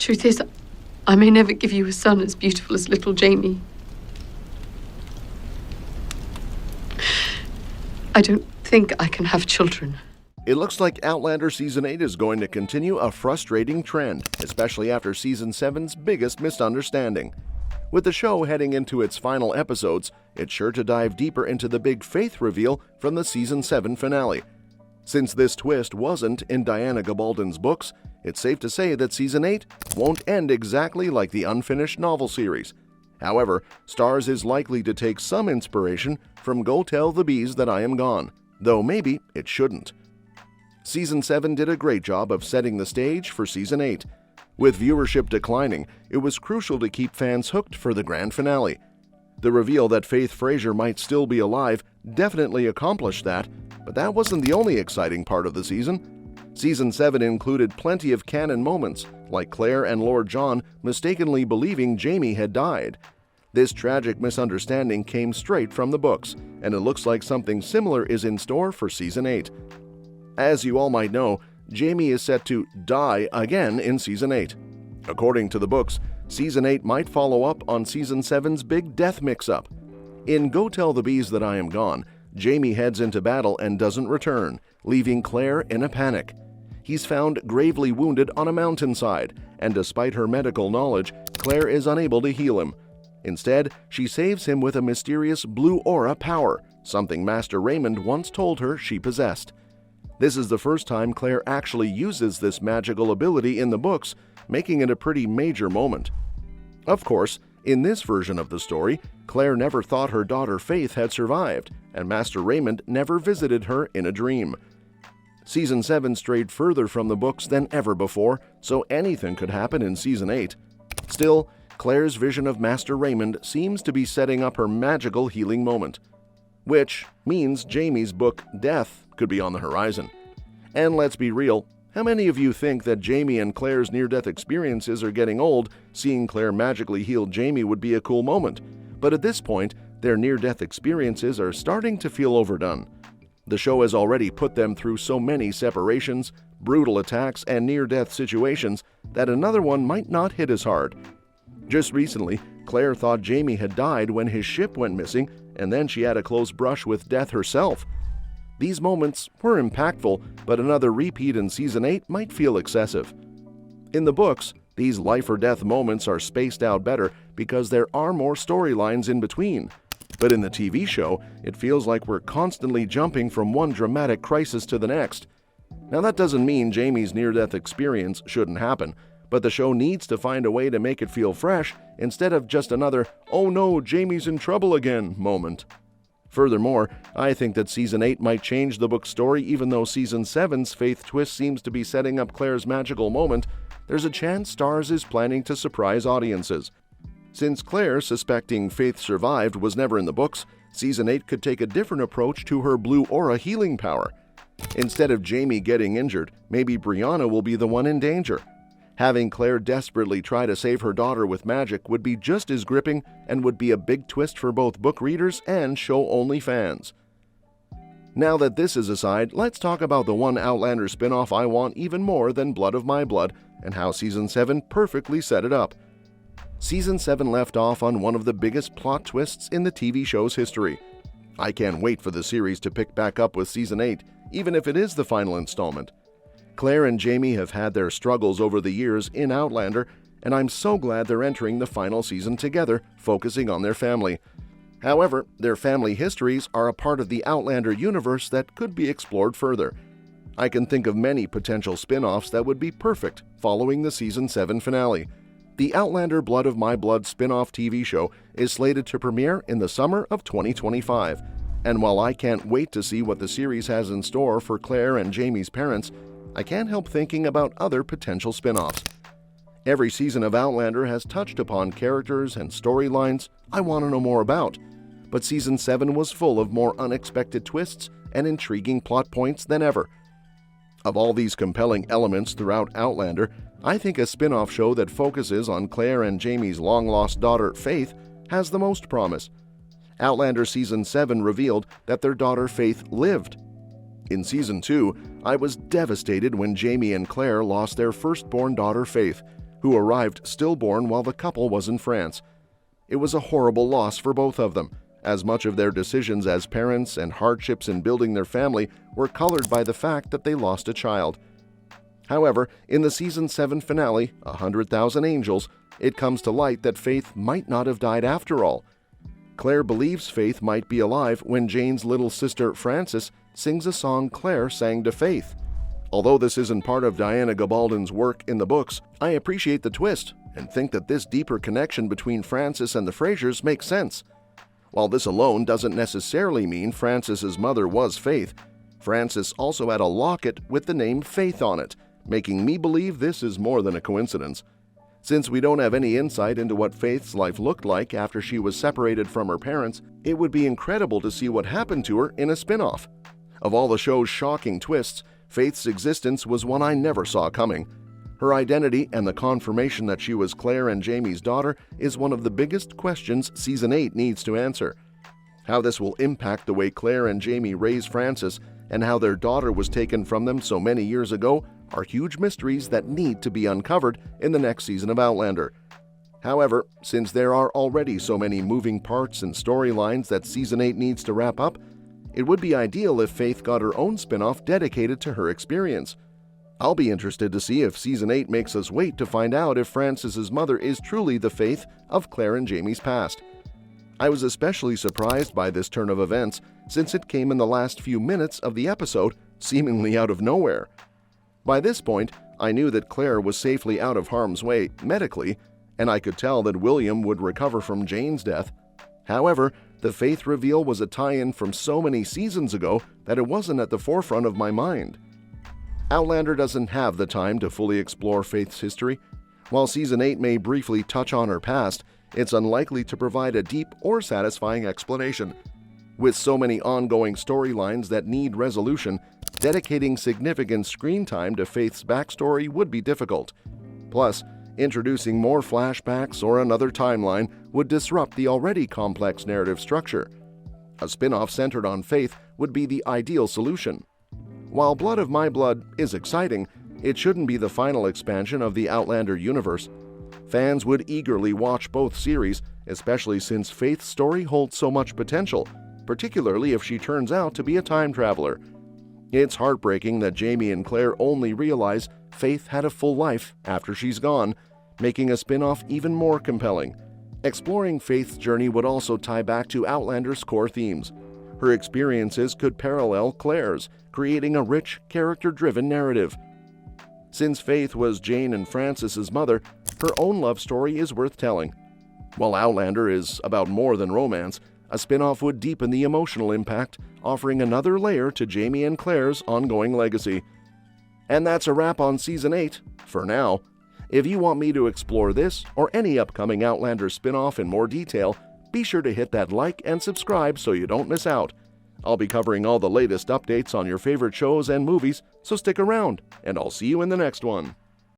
Truth is, I may never give you a son as beautiful as little Jamie. I don't think I can have children. It looks like Outlander Season 8 is going to continue a frustrating trend, especially after Season 7's biggest misunderstanding. With the show heading into its final episodes, it's sure to dive deeper into the big Faith reveal from the Season 7 finale. Since this twist wasn't in Diana Gabaldon's books, it's safe to say that Season 8 won't end exactly like the unfinished novel series. However, Starz is likely to take some inspiration from Go Tell the Bees That I Am Gone, though maybe it shouldn't. Season 7 did a great job of setting the stage for Season 8. With viewership declining, it was crucial to keep fans hooked for the grand finale. The reveal that Faith Frasier might still be alive definitely accomplished that, but that wasn't the only exciting part of the season. Season 7 included plenty of canon moments, like Claire and Lord John mistakenly believing Jamie had died. This tragic misunderstanding came straight from the books, and it looks like something similar is in store for Season 8. As you all might know, Jamie is set to die again in Season 8. According to the books, Season 8 might follow up on Season 7's big death mix-up. In Go Tell the Bees That I Am Gone, Jamie heads into battle and doesn't return, leaving Claire in a panic. He's found gravely wounded on a mountainside, and despite her medical knowledge, Claire is unable to heal him. Instead, she saves him with a mysterious blue aura power, something Master Raymond once told her she possessed. This is the first time Claire actually uses this magical ability in the books, making it a pretty major moment. Of course, in this version of the story, Claire never thought her daughter Faith had survived, and Master Raymond never visited her in a dream. Season 7 strayed further from the books than ever before, so anything could happen in Season 8. Still, Claire's vision of Master Raymond seems to be setting up her magical healing moment, which means Jamie's book Death could be on the horizon. And let's be real, how many of you think that Jamie and Claire's near-death experiences are getting old? Seeing Claire magically heal Jamie would be a cool moment, but at this point, their near-death experiences are starting to feel overdone. The show has already put them through so many separations, brutal attacks, and near-death situations that another one might not hit as hard. Just recently, Claire thought Jamie had died when his ship went missing, and then she had a close brush with death herself. These moments were impactful, but another repeat in Season 8 might feel excessive. In the books, these life-or-death moments are spaced out better because there are more storylines in between. But in the TV show, it feels like we're constantly jumping from one dramatic crisis to the next. Now, that doesn't mean Jamie's near-death experience shouldn't happen, but the show needs to find a way to make it feel fresh instead of just another "oh no, Jamie's in trouble again" moment. Furthermore, I think that Season 8 might change the book's story. Even though Season 7's Faith twist seems to be setting up Claire's magical moment, there's a chance Starz is planning to surprise audiences. Since Claire, suspecting Faith survived, was never in the books, Season 8 could take a different approach to her blue aura healing power. Instead of Jamie getting injured, maybe Brianna will be the one in danger. Having Claire desperately try to save her daughter with magic would be just as gripping and would be a big twist for both book readers and show-only fans. Now that this is aside, let's talk about the one Outlander spin-off I want even more than Blood of My Blood, and how Season 7 perfectly set it up. Season 7 left off on one of the biggest plot twists in the TV show's history. I can't wait for the series to pick back up with Season 8, even if it is the final installment. Claire and Jamie have had their struggles over the years in Outlander, and I'm so glad they're entering the final season together, focusing on their family. However, their family histories are a part of the Outlander universe that could be explored further. I can think of many potential spin-offs that would be perfect following the Season 7 finale. The Outlander Blood of My Blood spin-off TV show is slated to premiere in the summer of 2025. And while I can't wait to see what the series has in store for Claire and Jamie's parents, I can't help thinking about other potential spin-offs. Every season of Outlander has touched upon characters and storylines I want to know more about, but Season 7 was full of more unexpected twists and intriguing plot points than ever. Of all these compelling elements throughout Outlander, I think a spin-off show that focuses on Claire and Jamie's long-lost daughter, Faith, has the most promise. Outlander Season 7 revealed that their daughter Faith lived. In Season 2, I was devastated when Jamie and Claire lost their firstborn daughter Faith, who arrived stillborn while the couple was in France. It was a horrible loss for both of them, as much of their decisions as parents and hardships in building their family were colored by the fact that they lost a child. However, in the Season 7 finale, 100,000 Angels, it comes to light that Faith might not have died after all. Claire believes Faith might be alive when Jane's little sister Frances sings a song Claire sang to Faith. Although this isn't part of Diana Gabaldon's work in the books, I appreciate the twist and think that this deeper connection between Frances and the Frasers makes sense. While this alone doesn't necessarily mean Frances's mother was Faith, Frances also had a locket with the name Faith on it, making me believe this is more than a coincidence. Since we don't have any insight into what Faith's life looked like after she was separated from her parents, it would be incredible to see what happened to her in a spin-off. Of all the show's shocking twists, Faith's existence was one I never saw coming. Her identity and the confirmation that she was Claire and Jamie's daughter is one of the biggest questions Season 8 needs to answer. How this will impact the way Claire and Jamie raise Frances and how their daughter was taken from them so many years ago are huge mysteries that need to be uncovered in the next season of Outlander. However, since there are already so many moving parts and storylines that Season 8 needs to wrap up, it would be ideal if Faith got her own spin-off dedicated to her experience. I'll be interested to see if Season 8 makes us wait to find out if Frances's mother is truly the Faith of Claire and Jamie's past. I was especially surprised by this turn of events since it came in the last few minutes of the episode, seemingly out of nowhere. By this point, I knew that Claire was safely out of harm's way medically, and I could tell that William would recover from Jane's death. However, the Faith reveal was a tie-in from so many seasons ago that it wasn't at the forefront of my mind. Outlander doesn't have the time to fully explore Faith's history. While Season 8 may briefly touch on her past, it's unlikely to provide a deep or satisfying explanation. With so many ongoing storylines that need resolution, dedicating significant screen time to Faith's backstory would be difficult. Plus, introducing more flashbacks or another timeline would disrupt the already complex narrative structure. A spin-off centered on Faith would be the ideal solution. While Blood of My Blood is exciting, it shouldn't be the final expansion of the Outlander universe. Fans would eagerly watch both series, especially since Faith's story holds so much potential, particularly if she turns out to be a time traveler. It's heartbreaking that Jamie and Claire only realize Faith had a full life after she's gone, making a spin-off even more compelling. Exploring Faith's journey would also tie back to Outlander's core themes. Her experiences could parallel Claire's, creating a rich, character-driven narrative. Since Faith was Jane and Frances's mother, her own love story is worth telling. While Outlander is about more than romance, a spin-off would deepen the emotional impact, offering another layer to Jamie and Claire's ongoing legacy. And that's a wrap on Season 8, for now. If you want me to explore this or any upcoming Outlander spin-off in more detail, be sure to hit that like and subscribe so you don't miss out. I'll be covering all the latest updates on your favorite shows and movies, so stick around, and I'll see you in the next one.